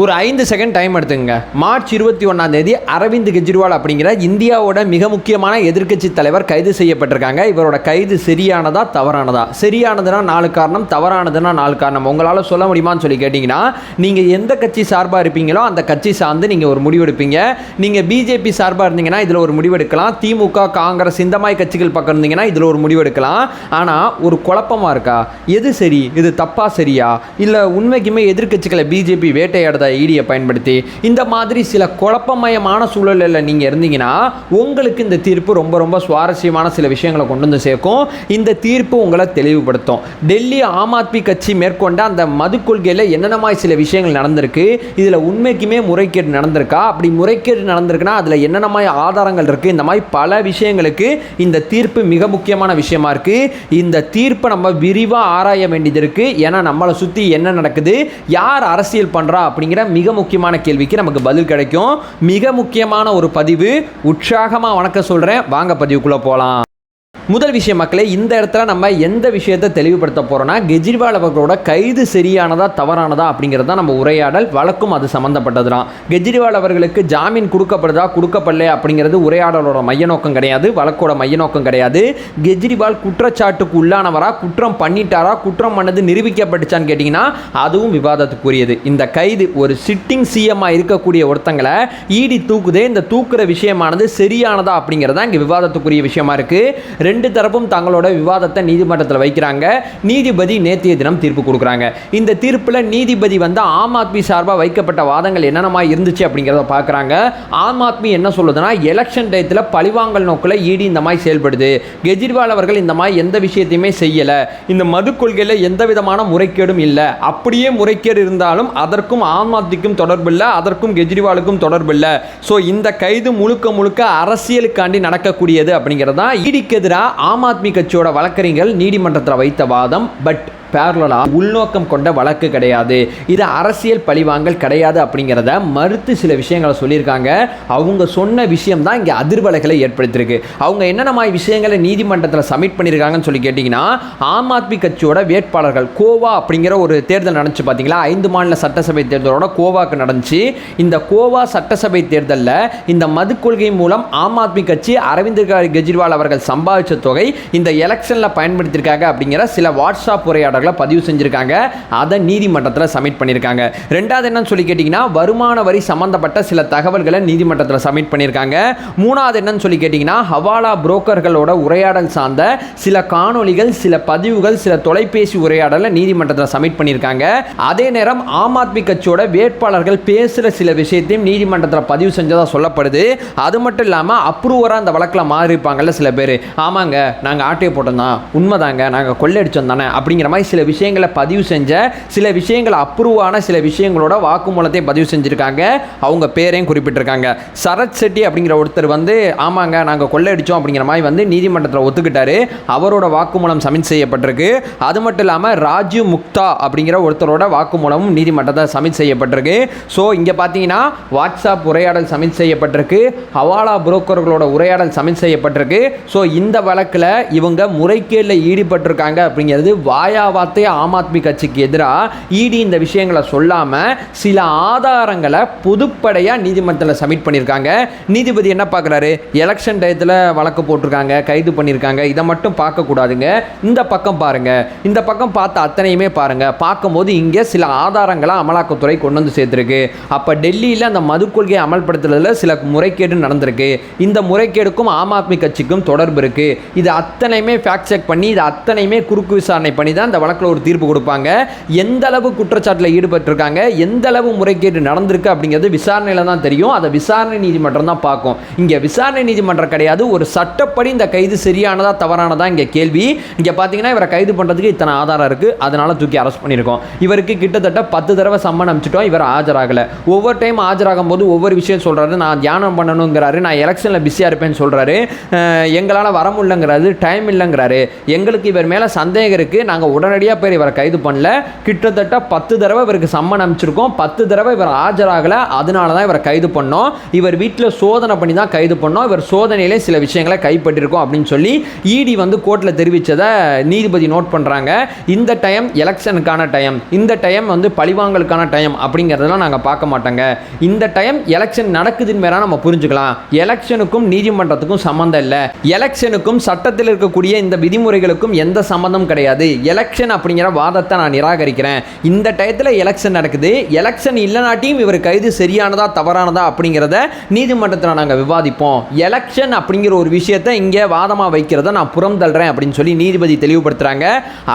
ஒரு 5 second time எடுத்துங்க. March 21 Aravind Kejriwal அப்படிங்கிற இந்தியாவோட மிக முக்கியமான எதிர்க்கட்சி தலைவர் கைது செய்யப்பட்டிருக்காங்க. இவரோட கைது சரியானதா தவறானதா? சரியானதுன்னா 4 காரணம், தவறானதுன்னா 4 காரணம். உங்களால் சொல்ல முடியுமான்னு சொல்லி கேட்டிங்கன்னா, நீங்கள் எந்த கட்சி சார்பாக இருப்பீங்களோ அந்த கட்சி சார்ந்து நீங்கள் ஒரு முடிவு எடுப்பீங்க. நீங்கள் பிஜேபி சார்பாக இருந்தீங்கன்னா இதில் ஒரு முடிவு எடுக்கலாம். திமுக, காங்கிரஸ் இந்த மாதிரி கட்சிகள் பக்கம் இருந்தீங்கன்னா இதில் ஒரு முடிவு எடுக்கலாம். ஆனால் ஒரு குழப்பமாக இருக்கா? எது சரி, இது தப்பா சரியா, இல்லை உண்மைக்குமே எதிர்க்கட்சிகளை பிஜேபி வேட்டையாட ஈடியை பயன்படுத்தி இந்த மாதிரி சில குழப்பமயமான சூழலில் நீங்கள் இருந்தீங்கன்னா உங்களுக்கு இந்த தீர்ப்பு ரொம்ப ரொம்ப சுவாரஸ்யமான சில விஷயங்களை கொண்டு வந்து சேர்க்கும். இந்த தீர்ப்பு உங்களை தெளிவுபடுத்தும். டெல்லி ஆம் ஆத்மி கட்சி மேற்கொண்ட அந்த மது கொள்கையில் என்னென்ன மாதிரி சில விஷயங்கள் நடந்திருக்கு, இதில் உண்மைக்குமே முறைகேடு நடந்திருக்கா, அப்படி முறைகேடு நடந்திருக்குன்னா அதில் என்னென்ன மாதிரி ஆதாரங்கள் இருக்குது, இந்த மாதிரி பல விஷயங்களுக்கு இந்த தீர்ப்பு மிக முக்கியமான விஷயமா இருக்குது. இந்த தீர்ப்பை நம்ம விரிவாக ஆராய வேண்டியது இருக்குது. ஏன்னா நம்மளை சுற்றி என்ன நடக்குது, யார் அரசியல் பண்ணுறா அப்படிங்கிற மிக முக்கியமான கேள்விக்கு நமக்கு பதில் கிடைக்கும். மிக முக்கியமான ஒரு பதிவு. உற்சாகமாக வணக்கம் சொல்கிறேன். வாங்க பதிவுக்குள்ளே போகலாம். முதல் விஷயம் மக்களே, இந்த இடத்துல நம்ம எந்த விஷயத்தை தெளிவுபடுத்த போகிறோம்னா, கெஜ்ரிவால் அவர்களோட கைது சரியானதா தவறானதா அப்படிங்கிறது தான் நம்ம உரையாடல். வழக்கும் அது சம்மந்தப்பட்டது தான். கெஜ்ரிவால் அவர்களுக்கு ஜாமீன் கொடுக்கப்படுதா கொடுக்கப்படல அப்படிங்கிறது உரையாடலோட மைய நோக்கம் கிடையாது, வழக்கோட மைய நோக்கம் கிடையாது. கெஜ்ரிவால் குற்றச்சாட்டுக்கு உள்ளானவரா, குற்றம் பண்ணிட்டாரா, குற்றம் பண்ணது நிரூபிக்கப்பட்டுச்சான்னு கேட்டிங்கன்னா அதுவும் விவாதத்துக்குரியது. இந்த கைது ஒரு சிட்டிங் சிஎம்மாக இருக்கக்கூடிய ஒருத்தங்களை ஈடி தூக்குதே, இந்த தூக்குற விஷயமானது சரியானதா அப்படிங்கிறதா இங்கே விவாதத்துக்குரிய விஷயமா இருக்குது. ரெண்டு தரப்பும் தங்களோட விவாதத்தை நீதிமன்றத்தில் வைக்கிறாங்க. நீதிபதி நேற்றைய தினம் தீர்ப்பு கொடுக்குறாங்க. இந்த தீர்ப்பில் நீதிபதி ஆம் ஆத்மி சார்பாக வைக்கப்பட்ட வாதங்கள் என்னென்னமா இருந்துச்சு அப்படிங்கிறத பார்க்குறாங்க. ஆம் ஆத்மி என்ன சொல்லுதுன்னா, எலெக்ஷன் டயத்தில் பழிவாங்கல் நோக்கில் ஈடி இந்த மாதிரி செயல்படுது, கெஜ்ரிவால் அவர்கள் இந்த மாதிரி எந்த விஷயத்தையுமே செய்யலை, இந்த மது கொள்கையில் எந்த விதமான முறைகேடும் இல்லை, அப்படியே முறைகேடு இருந்தாலும் அதற்கும் ஆம் ஆத்மிக்கும் தொடர்பு இல்லை, அதற்கும் கெஜ்ரிவாலுக்கும் தொடர்பு இல்லை. ஸோ இந்த கைது முழுக்க முழுக்க அரசியலுக்காண்டி நடக்கக்கூடியது அப்படிங்கிறது தான் ஈடிக்கு எதிராக ஆம் ஆத்மி கட்சியோட வழக்கறிஞர்கள் நீதிமன்றத்தில் வைத்த வாதம். பட் பேரலா உள்நோக்கம் கொண்ட வழக்கு கிடையாது, இது அரசியல் பழிவாங்கல் கிடையாது அப்படிங்கிறத மறுத்து சில விஷயங்களை சொல்லியிருக்காங்க. அவங்க சொன்ன விஷயம் தான் இங்கே அதிர்வலைகளை ஏற்படுத்தியிருக்கு. அவங்க என்னென்ன மாதிரி விஷயங்களை நீதிமன்றத்தில் சப்மிட் பண்ணியிருக்காங்கன்னு சொல்லி கேட்டிங்கன்னா, ஆம் ஆத்மி கட்சியோட வேட்பாளர்கள் கோவா அப்படிங்கிற ஒரு தேர்தல் நடந்துச்சு பார்த்தீங்களா, 5 மாநில சட்டசபை தேர்தலோட கோவாக்கு நடந்துச்சு. இந்த கோவா சட்டசபை தேர்தலில் இந்த மது கொள்கை மூலம் ஆம் ஆத்மி கட்சி அரவிந்த் கெஜ்ரிவால் அவர்கள் சம்பாதிச்ச தொகை இந்த எலெக்ஷனில் பயன்படுத்தியிருக்காங்க அப்படிங்கிற சில வாட்ஸ்அப் உரையாடல் பதிவு செஞ்சிருக்காங்க. அதை நீதிமன்றத்தில் சப்மிட் பண்ணியிருக்காங்க. ரெண்டாவது என்னன்னு சொல்லி கேட்டீங்கன்னா, வருமான வரி சம்பந்தப்பட்ட சில தகவல்களை நீதிமன்றத்தில் சப்மிட் பண்ணியிருக்காங்க. மூணாவது என்னன்னு சொல்லி கேட்டீங்கன்னா, ஹவாலா புரோக்கர்களோட உரையாடல் சார்ந்த சில காணொலிகள், சில பதிவுகள், சில தொலைபேசி உரையாடலை நீதிமன்றத்தில் சப்மிட் பண்ணியிருக்காங்க. அதே நேரம் ஆம் ஆத்மி கட்சியோட வேட்பாளர்கள் பேசுகிற சில விஷயத்தையும் நீதிமன்றத்தில் பதிவு செஞ்சதாக சொல்லப்படுது. அது மட்டும் இல்லாமல் அப்ரூவராக அந்த வழக்கில் மாறி இருப்பாங்கல்ல சில பேர், ஆமாங்க நாங்கள் ஆட்டையை போட்டோம் தான், உண்மைதாங்க நாங்கள் கொள்ளையடிச்சோம் தானே அப்படிங்கிற மாதிரி சில விஷயங்களை பதிவு செஞ்ச, சில விஷயங்கள் அப்ரூவான சில விஷயங்களோட வாக்குமூலத்தை பதிவு செஞ்சுருக்காங்க. அவங்க பேரையும் குறிப்பிட்டிருக்காங்க. சரத் செட்டி அப்படிங்கிற ஒருத்தர் ஆமாங்க நாங்கள் கொள்ளையடிச்சோம் அப்படிங்கிற மாதிரி நீதிமன்றத்தில் ஒத்துக்கிட்டாரு. அவரோட வாக்குமூலம் சப்மிட் செய்யப்பட்டிருக்கு. அது மட்டும் இல்லாமல் ராஜீவ் முக்தா அப்படிங்கிற ஒருத்தரோட வாக்குமூலமும் நீதிமன்றத்தில் சப்மிட் செய்யப்பட்டிருக்கு. ஸோ இங்கே பார்த்தீங்கன்னா வாட்ஸ்அப் உரையாடல் சப்மிட் செய்யப்பட்டிருக்கு, ஹவாலா புரோக்கர்களோட உரையாடல் சப்மிட் செய்யப்பட்டிருக்கு. ஸோ இந்த வழக்கில் இவங்க முறைகேடில் ஈடுபட்டிருக்காங்க அப்படிங்கிறது வாயாவா ஆம் ஆத்மி கட்சிக்கு எதிராக ஈடி இந்த விஷயங்களை சொல்லாமல் சில ஆதாரங்களை பொதுப்படையாக நீதிமன்றத்தில் சப்மிட் பண்ணியிருக்காங்க. நீதிபதி என்ன பார்க்குறாரு, எலெக்ஷன் டயத்தில் வழக்கு போட்டிருக்காங்க, கைது பண்ணியிருக்காங்க, இதை மட்டும் பார்க்கக்கூடாதுங்க, இந்த பக்கம் பாருங்கள், இந்த பக்கம் பார்த்த அத்தனையுமே பாருங்கள். பார்க்கும்போது இங்கே சில ஆதாரங்களை அமலாக்கத்துறை கொண்டு வந்து சேர்த்துருக்கு. அப்போ டெல்லியில் அந்த மது கொள்கையை அமல்படுத்துறதுல சில முறைகேடு நடந்திருக்கு, இந்த முறைகேடுக்கும் ஆம் ஆத்மி கட்சிக்கும் தொடர்பு இருக்குது. இது அத்தனையுமே ஃபேக்ட் செக் பண்ணி, இது அத்தனையுமே குறுக்கு விசாரணை பண்ணி தான் இந்த வழக்கில் ஒரு தீர்ப்பு கொடுப்பாங்க. எந்த அளவு குற்றச்சாட்டில் ஈடுபட்டிருக்காங்க, எந்த அளவு முறைகேடு நடந்திருக்கு அப்படிங்கிறது விசாரணையில் தான் தெரியும். அதை விசாரணை நீதிமன்றம் தான் பார்க்கும். இங்கே விசாரணை நீதிமன்றம் கிடையாது. ஒரு சட்டப்படி இந்த கைது சரியானதா தவறானதா இங்கே கேள்வி. இங்கே பார்த்தீங்கன்னா இவரை கைது பண்ணுறதுக்கு இத்தனை ஆதாரம் இருக்குது, அதனால தூக்கி அரெஸ்ட் பண்ணியிருக்கோம். இவருக்கு கிட்டத்தட்ட 10 தடவை சம்மன் அனுப்பிச்சிட்டோம், இவர் ஆஜராகலை. ஒவ்வொரு டைம் ஆஜராகும் போது ஒவ்வொரு விஷயம் சொல்கிறாரு. நான் தியானம் பண்ணணுங்கிறாரு, நான் எலெக்ஷனில் பிஸியாக இருப்பேன்னு சொல்கிறாரு, எங்களால் வர முடியலங்கிறாரு, டைம் இல்லைங்கிறாரு, எங்களுக்கு இவர் மேலே சந்தேகம் இருக்குது, நாங்கள் உடனே உடனடியாக பேர் இவரை கைது பண்ணல. கிட்டத்தட்ட 10 தடவை இவருக்கு சம்மன் அனுப்பிச்சிருக்கோம். 10 தடவை இவர் ஆஜராகலை. அதனால தான் இவரை கைது பண்ணோம். இவர் வீட்டில் சோதனை பண்ணி தான் கைது பண்ணோம். இவர் சோதனையிலே சில விஷயங்களை கைப்பற்றிருக்கோம் அப்படின்னு சொல்லி இடி வந்து கோர்ட்டில் தெரிவித்ததை நீதிபதி நோட் பண்ணுறாங்க. இந்த டைம் எலெக்ஷனுக்கான டைம், இந்த டைம் வந்து பழிவாங்கலுக்கான டைம் அப்படிங்கிறதெல்லாம் நாங்கள் பார்க்க மாட்டோங்க. இந்த டைம் எலெக்ஷன் நடக்குதுன்னு வேற நம்ம புரிஞ்சுக்கலாம். எலெக்ஷனுக்கும் நீதிமன்றத்துக்கும் சம்மந்தம் இல்லை. எலெக்ஷனுக்கும் சட்டத்தில் இருக்கக்கூடிய இந்த விதிமுறைகளுக்கும் எந்த சம்மந்தம் கிடையாது. எலெக்ஷன் அப்படிங்கிற வாதத்தை நான் நிராகரிக்கிறேன். இந்த டயத்தில் எலெக்ஷன் நடக்குது. எலெக்ஷன் இல்லைனாட்டியும் இவர் கைது சரியானதா தவறானதா அப்படிங்கிறத நீதிமன்றத்தில் நாங்கள் விவாதிப்போம். எலெக்ஷன் அப்படிங்கிற ஒரு விஷயத்தை இங்கே வாதமாக வைக்கிறத நான் புறம் தள்ளுறேன் அப்படின்னு சொல்லி நீதிபதி தெளிவுபடுத்துகிறாங்க.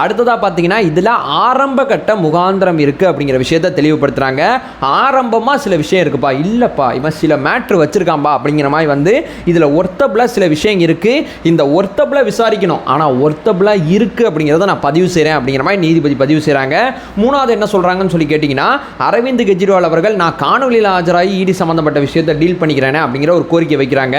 அடுத்ததாக பார்த்தீங்கன்னா இதில் ஆரம்ப கட்ட முகாந்திரம் இருக்குது அப்படிங்கிற விஷயத்தை தெளிவுபடுத்துகிறாங்க. ஆரம்பமாக சில விஷயம் இருக்குப்பா, இல்லைப்பா இவன் சில மேட்ரு வச்சுருக்கான்பா அப்படிங்கிற மாதிரி வந்து இதில் ஒர்த்தபிளாக சில விஷயம் இருக்குது. இந்த ஒர்த்தபிளாக விசாரிக்கணும், ஆனால் ஒர்த்தபிளாக இருக்குது அப்படிங்கிறத நான் பதிவு செய்கிறேன் அப்படிங்கிற மாதிரி நீதிபதி பதிவு செய்கிறாங்க. மூணாவது என்ன சொல்கிறாங்கன்னு சொல்லி கேட்டிங்கன்னா, அரவிந்த் கெஜ்ரிவால் அவர்கள் நான் காணொலியில் ஆஜராகி இடி சம்மந்தப்பட்ட விஷயத்தை டீல் பண்ணிக்கிறேனே அப்படிங்கிற ஒரு கோரிக்கை வைக்கிறாங்க.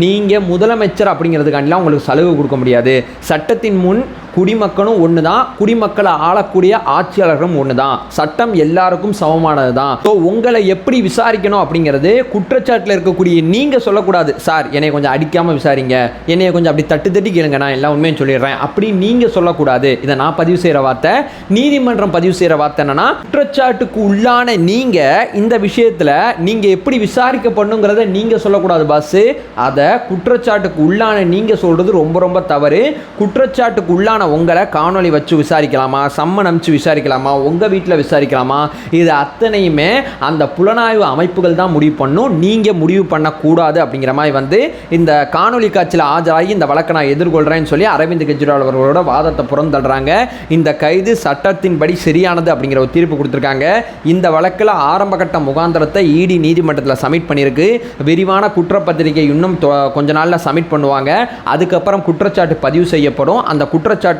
நீங்கள் முதலமைச்சர் அப்படிங்கிறதுக்காண்டிலாம் உங்களுக்கு சலுகை கொடுக்க முடியாது. சட்டத்தின் முன் குடிமக்களும் ஒன்று தான், குடிமக்களை ஆளக்கூடிய ஆட்சியாளர்களும் ஒன்று தான். சட்டம் எல்லாருக்கும் சமமானது தான். ஸோ உங்களை எப்படி விசாரிக்கணும் அப்படிங்கிறது குற்றச்சாட்டில் இருக்கக்கூடிய நீங்கள் சொல்லக்கூடாது. சார் என்னை கொஞ்சம் அடிக்காமல் விசாரிங்க, என்னைய கொஞ்சம் அப்படி தட்டி கேளுங்க, நான் எல்லாம் உண்மையும் சொல்லிடுறேன் அப்படி நீங்கள் சொல்லக்கூடாது. இதை நான் பதிவு செய்கிற வார்த்தை. நீதிமன்றம் பதிவு செய்கிற வார்த்தை என்னன்னா, குற்றச்சாட்டுக்கு உள்ளான நீங்கள் இந்த விஷயத்தில் நீங்கள் எப்படி விசாரிக்கப்படணுங்கிறத நீங்கள் சொல்லக்கூடாது பாஸ். அதை குற்றச்சாட்டுக்கு உள்ளான நீங்கள் சொல்கிறது ரொம்ப ரொம்ப தவறு. குற்றச்சாட்டுக்கு உள்ளான உங்களை காணொலி வச்சு விசாரிக்கலாமா, சம்மன் அனுப்பிச்சு விசாரிக்கலாமா, உங்கள் வீட்டில் விசாரிக்கலாமா, இது அத்தனையுமே அந்த புலனாய்வு அமைப்புகள் தான் முடிவு பண்ணும். நீங்கள் முடிவு பண்ணக்கூடாது அப்படிங்கிற மாதிரி வந்து இந்த காணொலி காட்சியில் ஆஜராகி இந்த வழக்கை நான் எதிர்கொள்கிறேன்னு சொல்லி அரவிந்த் கெஜ்ரிவால் அவர்களோட வாதத்தை புறந்தள்ளுறாங்க. இந்த கைது சட்டத்தின்படி சரியானது அப்படிங்கிற ஒரு தீர்ப்பு கொடுத்துருக்காங்க. இந்த வழக்கில் ஆரம்ப கட்ட முகாந்திரத்தை இடி நீதிமன்றத்தில் சப்மிட் பண்ணியிருக்கு. விரிவான குற்றப்பத்திரிகை இன்னும் கொஞ்ச நாளில் சப்மிட் பண்ணுவாங்க. அதுக்கப்புறம் குற்றச்சாட்டு பதிவு செய்யப்படும். அந்த குற்றச்சாட்டை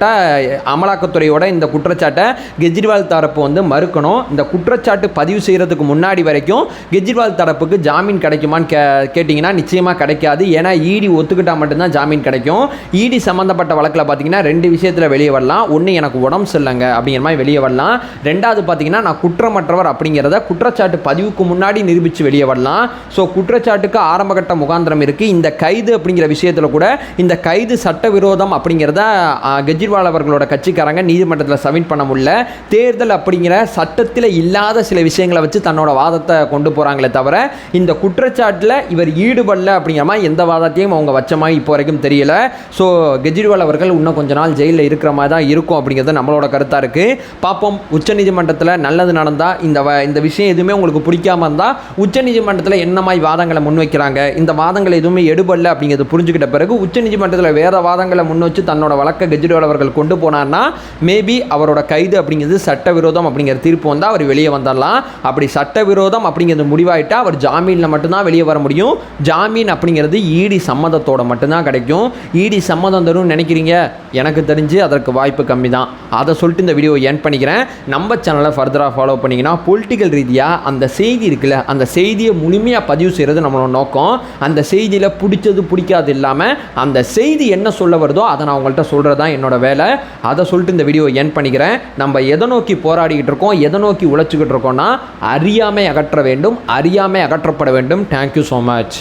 அமலாக்கத்துறையோட இந்த குற்றச்சாட்டை கெஜ்ரிவால் தரப்பு வந்து மறுக்கணும். இந்த குற்றச்சாட்டு பதிவு செய்கிறதுக்கு முன்னாடி வரைக்கும் கெஜ்ரிவால் தரப்புக்கு ஜாமீன் கிடைக்குமான்னு கேட்டிங்கன்னா நிச்சயமாக கிடைக்காது. ஏன்னா இடி ஒத்துக்கிட்டால் மட்டும்தான் ஜாமீன் கிடைக்கும். இடி சம்மந்தப்பட்ட வழக்கில் பார்த்தீங்கன்னா 2 விஷயத்தில் வெளியே வரலாம். ஒன்று எனக்கு உடம்பு சரியில்லைங்க அப்படிங்கிற மாதிரி வெளியே வரலாம். ரெண்டாவது பார்த்தீங்கன்னா நான் குற்றமற்றவர் அப்படிங்கிறத குற்றச்சாட்டு பதிவுக்கு முன்னாடி நிரூபித்து வெளியே வரலாம். ஸோ குற்றச்சாட்டுக்கு ஆரம்பகட்ட முகாந்திரம் இருக்குது. இந்த கைது அப்படிங்கிற விஷயத்தில் கூட இந்த கைது சட்டவிரோதம் அப்படிங்கிறத கெஜ்ரிவால் அவர்களோட கட்சிக்காரங்க நீதிமன்றத்தில் சப்மிட் பண்ண முடியல. தேர்தல் அப்படிங்கிற சட்டத்தில் இல்லாத சில விஷயங்களை வச்சு தன்னோட வாதத்தை கொண்டு போகிறாங்களே தவிர இந்த குற்றச்சாட்டில் இவர் ஈடுபடல அப்படிங்கிற மாதிரி எந்த வாதத்தையும் அவங்க வச்ச மாதிரி இப்போ வரைக்கும் தெரியல. ஸோ கெஜ்ரிவால் அவர்கள் இன்னும் கொஞ்ச நாள் ஜெயிலில் இருக்கிற மாதிரி தான் இருக்கும் அப்படிங்கிறது நம்மளோட கருத்தாக இருக்குது. பார்ப்போம். உச்சநீதிமன்றத்தில் நல்லது நடந்தால் இந்த விஷயம் எதுவுமே உங்களுக்கு பிடிக்காம இருந்தால் உச்சநீதிமன்றத்தில் என்ன மாதிரி வாதங்களை முன்வைக்கிறாங்க, இந்த வாதங்களை எதுவுமே எடுபடல அப்படிங்கிறது புரிஞ்சுக்கிட்ட பிறகு உச்சநீதிமன்றத்தில் வேறு வாதங்களை முன் வச்சு தன்னோட வழக்கை கெஜ்ரிவால் அவர்கள் கொண்டு போனார்னா மேபி அவரோட கைது அப்படிங்கிறது சட்டவிரோதம் அப்படிங்கிற தீர்ப்பு வந்தால் அவர் வெளியே வந்துடலாம். அப்படி சட்டவிரோதம் அப்படிங்கிறது முடிவாயிட்டா அவர் ஜாமீனில் மட்டும்தான் வெளியே வர முடியும். ஜாமீன் அப்படிங்கிறது இடி சம்மதத்தோட மட்டும்தான் கிடைக்கும். இடி சம்மதம் தரும் நினைக்கிறீங்க? எனக்கு தெரிஞ்சு அதற்கு வாய்ப்பு கம்மி தான். அதை சொல்லிட்டு இந்த வீடியோ என் பண்ணிக்கிறேன். நம்ம சேனலை ஃபர்தராக ஃபாலோ பண்ணிங்கன்னா பொலிட்டிக்கல் ரீதியாக அந்த செய்தி இருக்குல்ல, அந்த செய்தியை முழுமையாக பதிவு செய்கிறது நம்மளோட நோக்கம். அந்த செய்தியில் பிடிச்சது பிடிக்காது இல்லாமல் அந்த செய்தி என்ன சொல்ல வருதோ அதை நான் உங்கள்கிட்ட சொல்கிறது தான் என்னோட வேலை. அதை சொல்லிட்டு இந்த வீடியோ என் பண்ணிக்கிறேன். நம்ம எதை நோக்கி போராடிக்கிட்டு இருக்கோம், எதை நோக்கி உழைச்சிக்கிட்டு இருக்கோம்னா அறியாமை அகற்ற வேண்டும், அறியாமை அகற்றப்பட வேண்டும். Thank you so much.